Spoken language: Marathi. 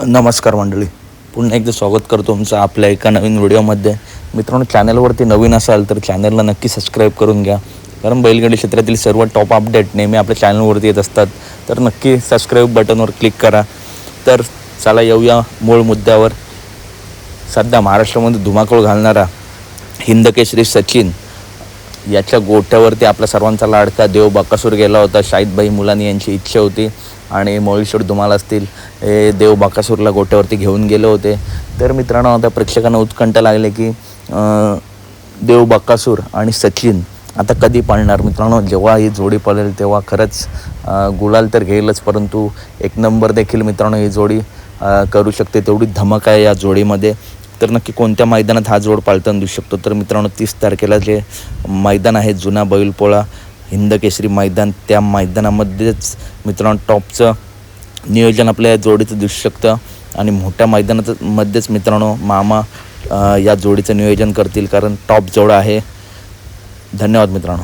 नमस्कार मंडळी, पुन्हा एकदा स्वागत करतो तुमचं आपल्या एका नवीन व्हिडिओमध्ये. मित्रांनो, चॅनलवरती नवीन असाल तर चॅनलला नक्की सबस्क्राईब करून घ्या, कारण बैलगाडी क्षेत्रातील सर्व टॉप अपडेट नेहमी आपल्या चॅनलवरती येत असतात. तर नक्की सबस्क्राईब बटनवर क्लिक करा. तर चला येऊया मूळ मुद्द्यावर. सध्या महाराष्ट्रामध्ये धुमाकूळ घालणारा हिंदकेसरी सचिन याच्या गोट्यावरती आपला सर्वांचा लाडका देव बकासूर गेला होता. शाहिदभाई मुलानी यांची इच्छा होती आणि मोळीशेठ धुमाल असतील, हे देव बकासूरला गोट्यावरती घेऊन गेले होते. तर मित्रांनो, आता प्रेक्षकांना उत्कंठा लागले की देव बकासूर आणि सचिन आता कधी पाळणार. मित्रांनो, जेव्हा ही जोडी पळेल तेव्हा खरंच गुलाल तर घेईलच, परंतु एक नंबर देखील मित्रांनो ही जोडी करू शकते. तेवढी धमक आहे या जोडीमध्ये. तर नक्की कोणत्या मैदानात हा जोड पाळताना दिसू शकतो. तर मित्रांनो, 30 तारखेला जे मैदान आहे जुना बैलपोळा हिंदकेसरी मैदान, त्या मैदानामध्येच मित्रांनो टॉपचं नियोजन आपल्या जोडीचं दिसू शकतं. आणि मोठ्या मैदानामध्येच मित्रांनो मामा या जोडीचं नियोजन करतील, कारण टॉप जोड आहे. धन्यवाद मित्रांनो.